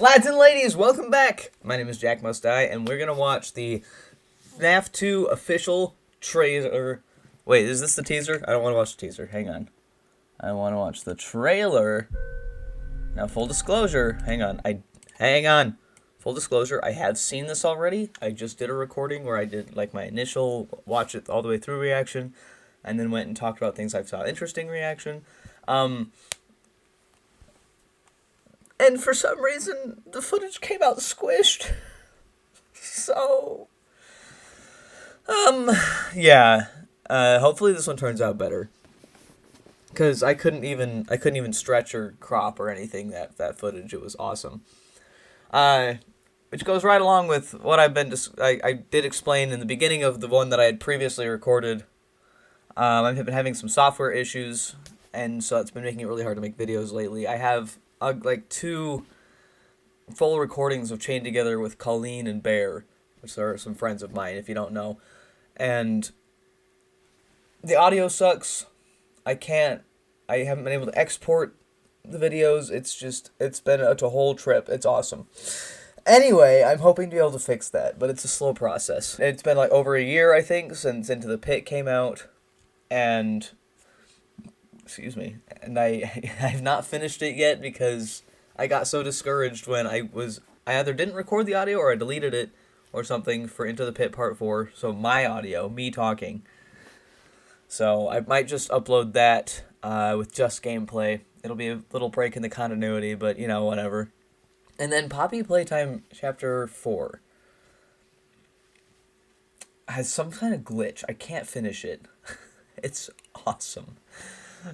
Lads and ladies, welcome back! My name is Jack Must Die, and we're gonna watch the FNaF 2 official trailer. Wait, is this the teaser? I don't want to watch the teaser. Hang on. I want to watch the trailer. Now, full disclosure. Hang on. Full disclosure, I have seen this already. I just did a recording where I did, like, my initial watch it all the way through reaction, and then went and talked about things I saw interesting reaction. And for some reason, the footage came out squished. So, yeah. Hopefully this one turns out better. Because I couldn't even stretch or crop or anything that footage. It was awesome. Which goes right along with what I've been. I did explain in the beginning of the one that I had previously recorded. I've been having some software issues, and so it's been making it really hard to make videos lately. I have like 2 full recordings of Chained Together with Colleen and Bear, which are some friends of mine, if you don't know. And the audio sucks. I haven't been able to export the videos. It's been a whole trip. It's awesome. Anyway, I'm hoping to be able to fix that, but it's a slow process. It's been like over a year, I think, since Into the Pit came out, and excuse me, and I have not finished it yet because I got so discouraged when I either didn't record the audio or I deleted it or something for Into the Pit Part 4, so my audio, me talking. So I might just upload that with just gameplay. It'll be a little break in the continuity, but, you know, whatever. And then Poppy Playtime Chapter 4 has some kind of glitch. I can't finish it. It's awesome.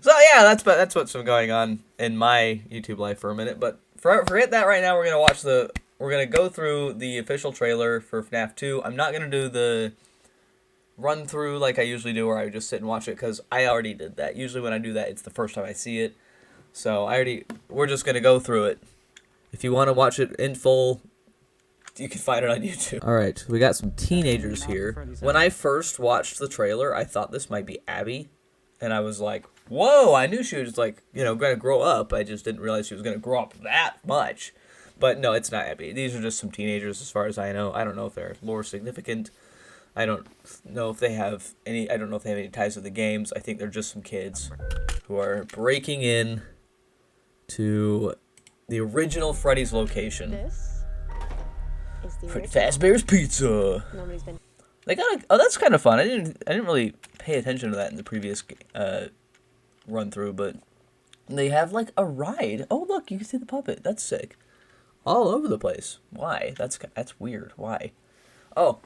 So yeah, that's what's been going on in my YouTube life for a minute. But forget that right now. We're gonna go through the official trailer for FNaF 2. I'm not gonna do the run through like I usually do, where I just sit and watch it, because I already did that. Usually when I do that, it's the first time I see it. So we're just gonna go through it. If you want to watch it in full, you can find it on YouTube. All right, we got some teenagers here. When I first watched the trailer, I thought this might be Abby, and I was like, whoa, I knew she was, like, you know, going to grow up. I just didn't realize she was going to grow up that much. But no, it's not Abby. These are just some teenagers as far as I know. I don't know if they're lore significant. I don't know if they have any ties to the games. I think they're just some kids who are breaking in to the original Freddy's location. This is the Freddy Fazbear's Pizza. Nobody's been. They got that's kind of fun. I didn't really pay attention to that in the previous run through, but they have like a ride. Oh look, you can see the puppet. That's sick. All over the place. Why? That's weird. Why? Oh,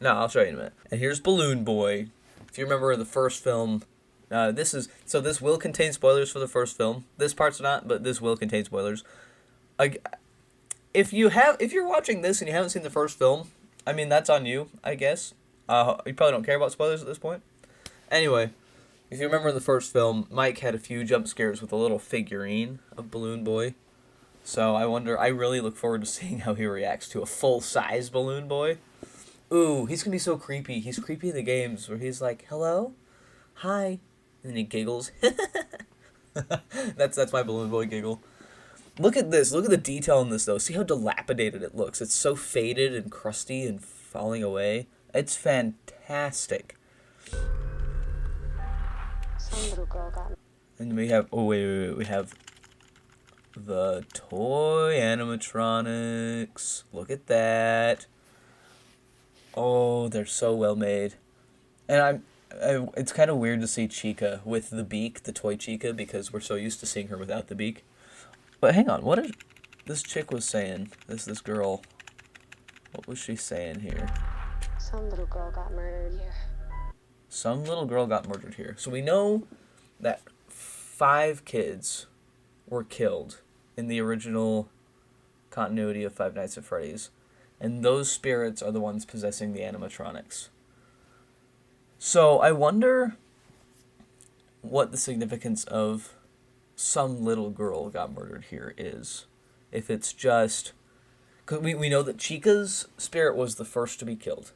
no, I'll show you in a minute. And here's Balloon Boy. If you remember the first film, this will contain spoilers for the first film. This part's not, but this will contain spoilers. If you're watching this and you haven't seen the first film, I mean, that's on you, I guess. You probably don't care about spoilers at this point. Anyway, if you remember the first film, Mike had a few jump scares with a little figurine of Balloon Boy. So I really look forward to seeing how he reacts to a full-size Balloon Boy. Ooh, he's gonna be so creepy. He's creepy in the games where he's like, hello? Hi. And then he giggles. That's my Balloon Boy giggle. Look at this. Look at the detail in this, though. See how dilapidated it looks. It's so faded and crusty and falling away. It's fantastic. Some little girl got. And we have... Oh, wait. We have the toy animatronics. Look at that. Oh, they're so well made. And it's kind of weird to see Chica with the beak, the toy Chica, because we're so used to seeing her without the beak. But hang on, what is this chick was saying? This girl. What was she saying here? Some little girl got murdered here. Some little girl got murdered here. So we know that 5 kids were killed in the original continuity of Five Nights at Freddy's. And those spirits are the ones possessing the animatronics. So I wonder what the significance of some little girl got murdered here is. If it's just... Because we know that Chica's spirit was the first to be killed.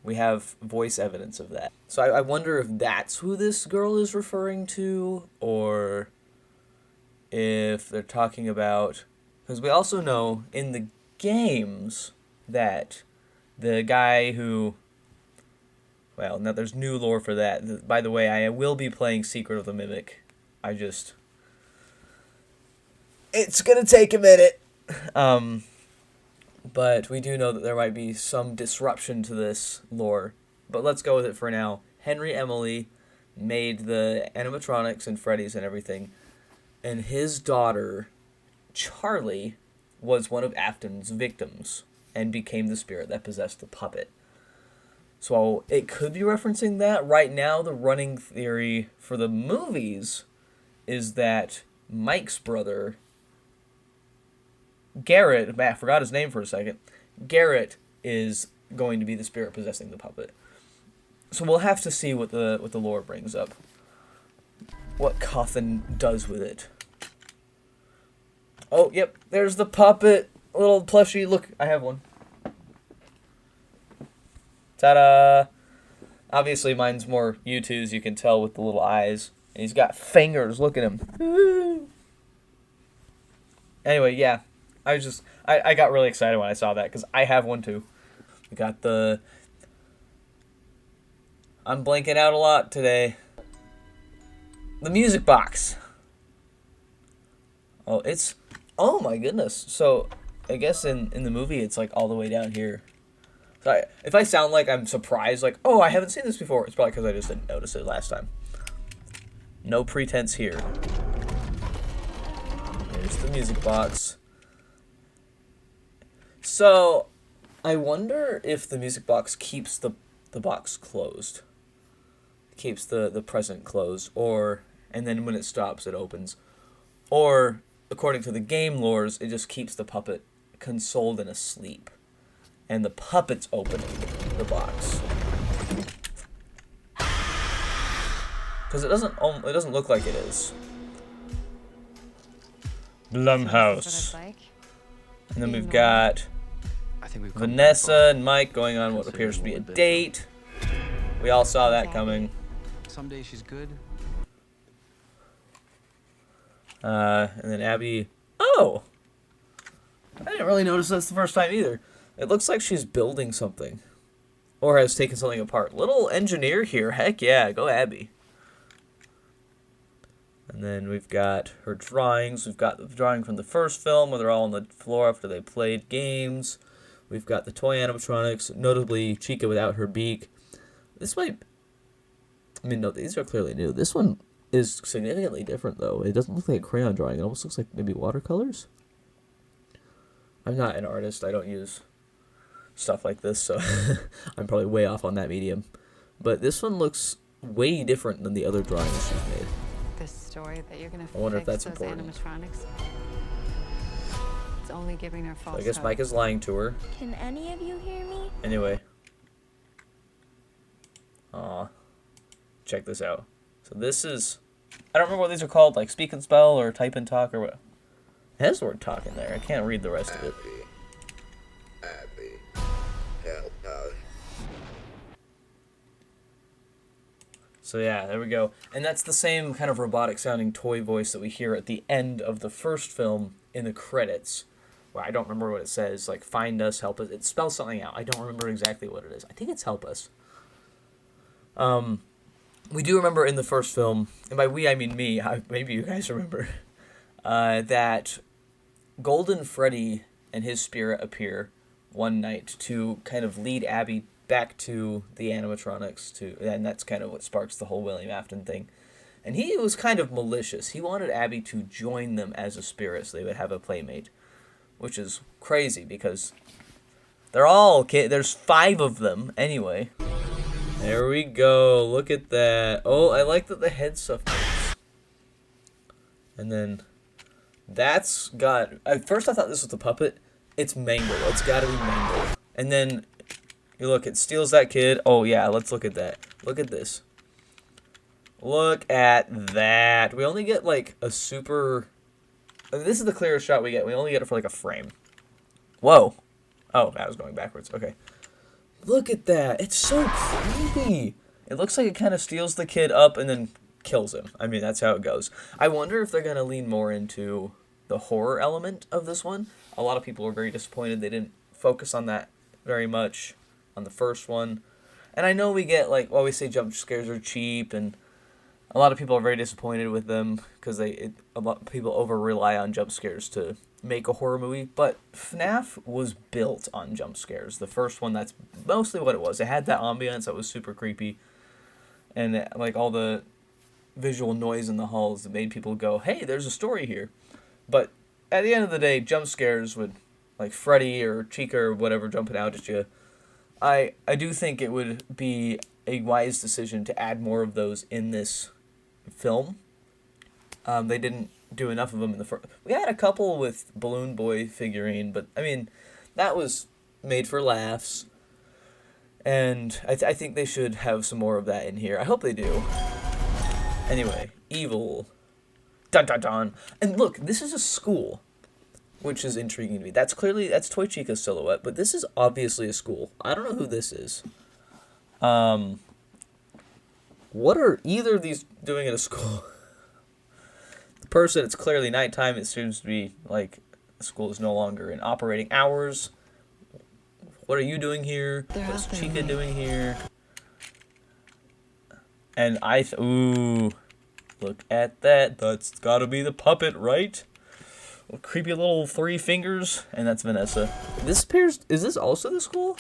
We have voice evidence of that. So I wonder if that's who this girl is referring to, or if they're talking about... Because we also know in the games that the guy who... Well, now there's new lore for that. By the way, I will be playing Secret of the Mimic. It's gonna take a minute. But we do know that there might be some disruption to this lore. But let's go with it for now. Henry Emily made the animatronics and Freddy's and everything. And his daughter, Charlie, was one of Afton's victims and became the spirit that possessed the puppet. So it could be referencing that. Right now, the running theory for the movies is that Mike's brother, Garrett, I forgot his name for a second, Garrett is going to be the spirit possessing the puppet. So we'll have to see what the lore brings up. What Cawthon does with it. Oh, yep, there's the puppet. Little plushie. Look, I have one. Ta-da! Obviously, mine's more U2's, you can tell with the little eyes. And he's got fingers. Look at him. Anyway, yeah. I got really excited when I saw that, because I have one too. We got the... I'm blanking out a lot today. The music box. Oh, it's... Oh my goodness. So, I guess in the movie, it's like all the way down here. So if I sound like I'm surprised, like, oh, I haven't seen this before, it's probably because I just didn't notice it last time. No pretense here. There's the music box. So, I wonder if the music box keeps the box closed. Keeps the present closed, or, and then when it stops, it opens. Or, according to the game lores, it just keeps the puppet consoled and asleep. And the puppet's opening the box. Because it doesn't look like it is. Blumhouse. And then we've got Vanessa and Mike going on what appears to be a date. We all saw that coming. Someday she's good. And then Abby. Oh! I didn't really notice this the first time either. It looks like she's building something. Or has taken something apart. Little engineer here. Heck yeah, go Abby. And then we've got her drawings. We've got the drawing from the first film where they're all on the floor after they played games. We've got the toy animatronics, notably Chica without her beak. This might... I mean, no, these are clearly new. This one is significantly different, though. It doesn't look like a crayon drawing. It almost looks like maybe watercolors. I'm not an artist. I don't use stuff like this, so I'm probably way off on that medium. But this one looks way different than the other drawings she's made. This story that you're gonna I wonder if fix that's those important. animatronics. It's only giving her false So I guess hope. Mike is lying to her. Can any of you hear me? Anyway. Aw. Check this out. So this is... I don't remember what these are called, like speak and spell or type and talk or what. It has the word talk in there. I can't read the rest of it. Abby, help us. So yeah, there we go. And that's the same kind of robotic sounding toy voice that we hear at the end of the first film in the credits. Well, I don't remember what it says, like find us, help us. It spells something out. I don't remember exactly what it is. I think it's help us. We do remember in the first film, and by we I mean me, maybe you guys remember, that Golden Freddy and his spirit appear one night to kind of lead Abby back to the animatronics, and that's kind of what sparks the whole William Afton thing. And he was kind of malicious. He wanted Abby to join them as a spirit so they would have a playmate, which is crazy because they're all there's 5 of them anyway. There we go. Look at that. Oh, I like that the head stuff moves. And then that's got... At first I thought this was the puppet. It's Mangle. It's got to be Mangle. And then you look, it steals that kid. Oh, yeah, let's look at that. Look at this. Look at that. We only get, like, a super... I mean, this is the clearest shot we get. We only get it for, like, a frame. Whoa. Oh, I was going backwards. Okay. Look at that. It's so creepy. It looks like it kind of steals the kid up and then kills him. I mean, that's how it goes. I wonder if they're going to lean more into the horror element of this one. A lot of people were very disappointed they didn't focus on that very much on the first one. And I know we get, like, well, we say jump scares are cheap, and a lot of people are very disappointed with them because a lot of people over-rely on jump scares to make a horror movie. But FNaF was built on jump scares. The first one, that's mostly what it was. It had that ambience that was super creepy, and, like, all the visual noise in the halls that made people go, hey, there's a story here. But at the end of the day, jump scares would, like Freddy or Chica or whatever jumping out at you, I do think it would be a wise decision to add more of those in this film. They didn't do enough of them in the first. We had a couple with Balloon Boy figurine, but I mean, that was made for laughs. And I think they should have some more of that in here. I hope they do. Anyway, evil. Dun dun dun. And look, this is a school, which is intriguing to me. That's Toy Chica's silhouette, but this is obviously a school. I don't know who this is. What are either of these doing at a school? The person, it's clearly nighttime. It seems to be like the school is no longer in operating hours. What are you doing here? What's Chica doing here? And ooh, look at that. That's gotta be the puppet, right? Creepy little 3 fingers, and that's Vanessa. This appears, is this also the school?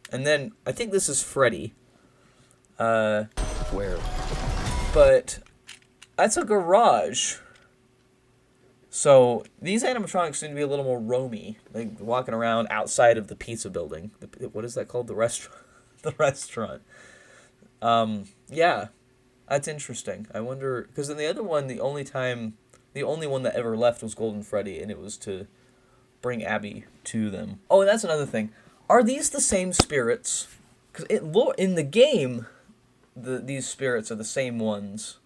And then, I think this is Freddy. Where? But, that's a garage. So, these animatronics seem to be a little more roamy. Like, walking around outside of the pizza building. What is that called? The restaurant. The restaurant. Yeah. That's interesting. I wonder, because in the other one, the only one that ever left was Golden Freddy, and it was to bring Abby to them. Oh, and that's another thing. Are these the same spirits? Because in the game, these spirits are the same ones.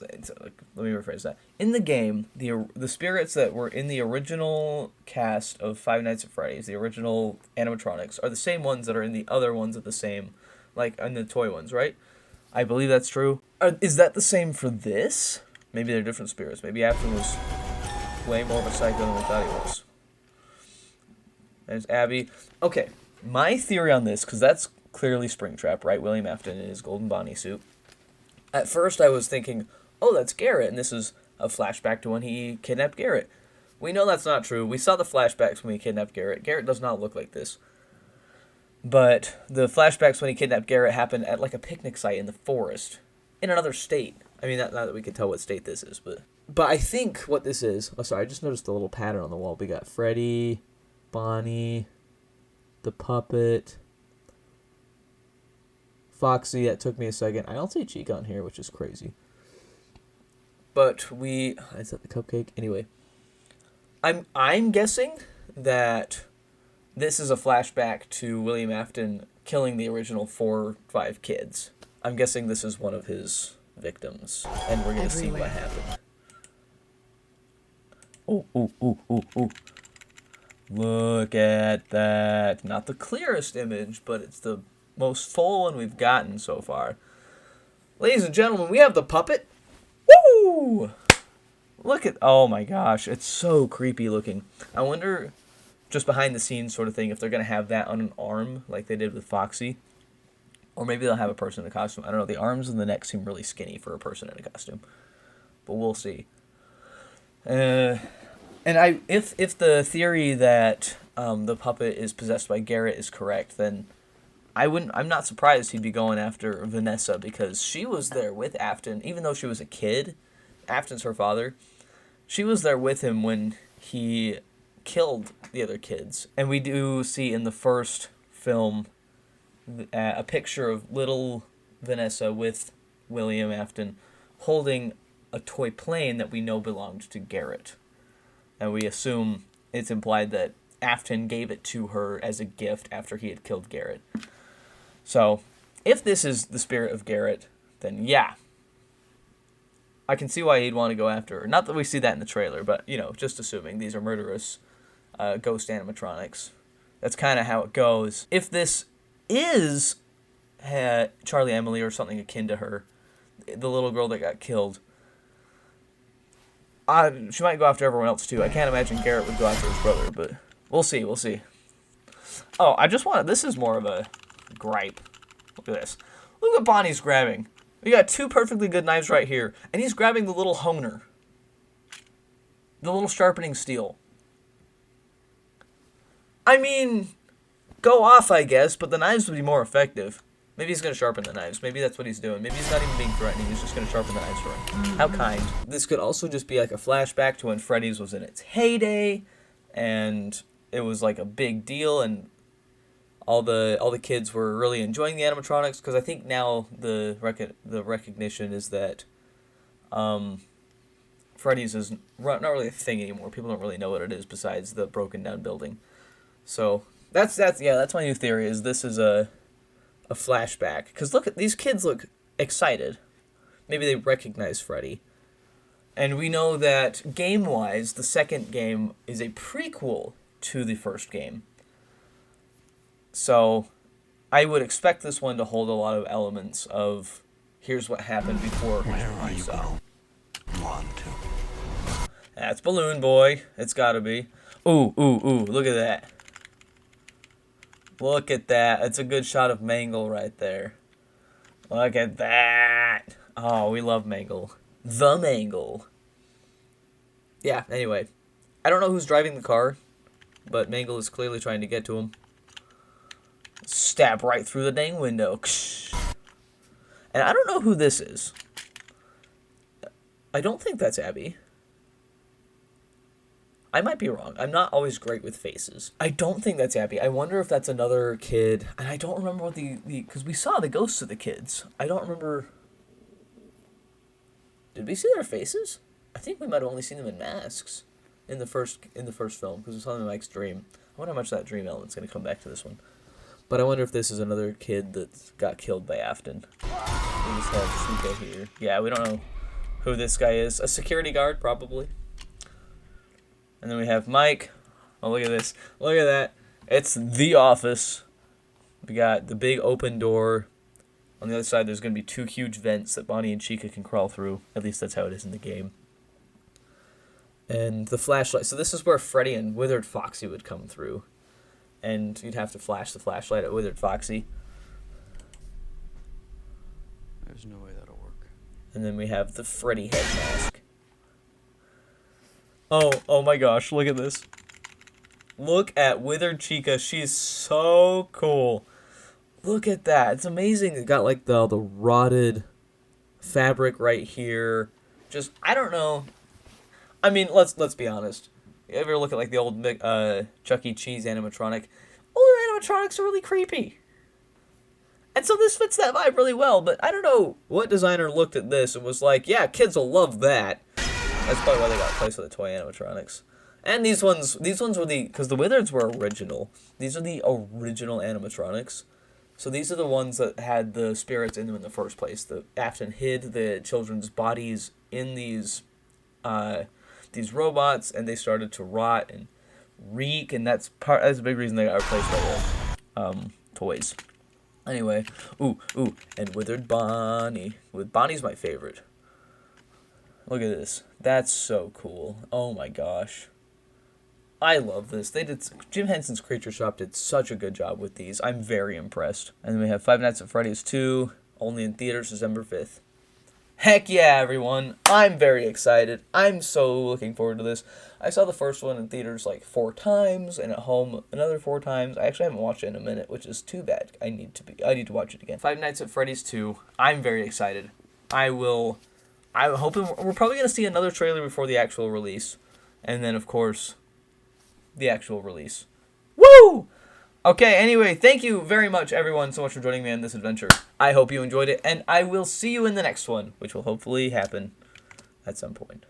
Let me rephrase that. In the game, the spirits that were in the original cast of Five Nights at Freddy's, the original animatronics, are the same ones that are in the other ones of the same, like in the toy ones, right? I believe that's true. Is that the same for this? Maybe they're different spirits. Maybe Afton was way more of a psycho than we thought he was. There's Abby. Okay, my theory on this, because that's clearly Springtrap, right? William Afton in his golden Bonnie suit. At first I was thinking, oh, that's Garrett, and this is a flashback to when he kidnapped Garrett. We know that's not true. We saw the flashbacks when he kidnapped Garrett. Garrett does not look like this. But the flashbacks when he kidnapped Garrett happened at like a picnic site in the forest. In another state. I mean, not that we can tell what state this is, but I think what this is... Oh, sorry, I just noticed the little pattern on the wall. We got Freddy, Bonnie, the puppet, Foxy. That took me a second. I don't see Chica on here, which is crazy. But is that the cupcake? Anyway, I'm guessing that this is a flashback to William Afton killing the original 4 or 5 kids. I'm guessing this is one of his victims, and we're gonna see what happened. Oh. Look at that. Not the clearest image, but it's the most full one we've gotten so far. Ladies and gentlemen, we have the puppet. Woo! Look at, oh my gosh, it's so creepy looking. I wonder, just behind the scenes sort of thing, if they're going to have that on an arm like they did with Foxy. Or maybe they'll have a person in a costume. I don't know, the arms and the neck seem really skinny for a person in a costume. But we'll see. And if the theory that the puppet is possessed by Garrett is correct, then I'm not surprised he'd be going after Vanessa, because she was there with Afton, even though she was a kid. Afton's her father. She was there with him when he killed the other kids. And we do see in the first film a picture of little Vanessa with William Afton holding a toy plane that we know belonged to Garrett. And we assume it's implied that Afton gave it to her as a gift after he had killed Garrett. So, if this is the spirit of Garrett, then yeah. I can see why he'd want to go after her. Not that we see that in the trailer, but, just assuming these are murderous ghost animatronics. That's kind of how it goes. If this is Charlie Emily or something akin to her, the little girl that got killed. She might go after everyone else too. I can't imagine Garrett would go after his brother, but we'll see. We'll see. Oh, this is more of a gripe. Look at this. Look what Bonnie's grabbing. We got two perfectly good knives right here, and he's grabbing the little honer. The little sharpening steel. I mean, go off, I guess, but the knives would be more effective. Maybe he's going to sharpen the knives. Maybe that's what he's doing. Maybe he's not even being threatening. He's just going to sharpen the knives for him. How kind. This could also just be like a flashback to when Freddy's was in its heyday, and it was like a big deal, and all the kids were really enjoying the animatronics, because I think now the recognition is that Freddy's is not really a thing anymore. People don't really know what it is besides the broken down building. So that's my new theory, is this is a flashback. Because look, these kids look excited. Maybe they recognize Freddy. And we know that game-wise, the second game is a prequel to the first game. So I would expect this one to hold a lot of elements of here's what happened before. Where are you going? Want to? That's Balloon Boy. It's gotta be. Ooh, look at that. Look at that. It's a good shot of Mangle right there. Look at that. Oh, we love Mangle. The Mangle. Yeah, anyway. I don't know who's driving the car, but Mangle is clearly trying to get to him. Stab right through the dang window. And I don't know who this is. I don't think that's Abby. I might be wrong. I'm not always great with faces. I don't think that's Abby. I wonder if that's another kid. And I don't remember what because we saw the ghosts of the kids. I don't remember. Did we see their faces? I think we might have only seen them in masks in the first film, because we saw them in Mike's dream. I wonder how much that dream element's going to come back to this one. But I wonder if this is another kid that got killed by Afton. We just have Chica here. Yeah, we don't know who this guy is. A security guard, probably. And then we have Mike. Oh, look at this. Look at that. It's the office. We got the big open door. On the other side, there's going to be two huge vents that Bonnie and Chica can crawl through. At least that's how it is in the game. And the flashlight. So this is where Freddy and Withered Foxy would come through. And you'd have to flash the flashlight at Withered Foxy. There's no way that'll work. And then we have the Freddy head mask. Oh my gosh, look at this. Look at Withered Chica. She's so cool. Look at that. It's amazing. It got like the rotted fabric right here. Just, I don't know. I mean, let's be honest. You ever look at like the old Chuck E. Cheese animatronic? Older animatronics are really creepy. And so this fits that vibe really well, but I don't know what designer looked at this and was like, yeah, kids will love that. That's probably why they got replaced with the toy animatronics. And these ones were because the Wizards were original. These are the original animatronics. So these are the ones that had the spirits in them in the first place. The Afton hid the children's bodies in these robots, and they started to rot and reek, and that's a big reason they got replaced by the toys. Anyway, and Withered Bonnie. Bonnie's my favorite. Look at this. That's so cool. Oh my gosh. I love this. Jim Henson's Creature Shop did such a good job with these. I'm very impressed. And then we have Five Nights at Freddy's 2, only in theaters December 5th. Heck yeah, everyone. I'm very excited. I'm so looking forward to this. I saw the first one in theaters like 4 times, and at home another 4 times. I actually haven't watched it in a minute, which is too bad. I need to watch it again. Five Nights at Freddy's 2. I'm very excited. I'm hoping we're probably going to see another trailer before the actual release. And then, of course, the actual release. Woo! Okay, anyway, thank you very much, everyone, so much for joining me on this adventure. I hope you enjoyed it, and I will see you in the next one, which will hopefully happen at some point.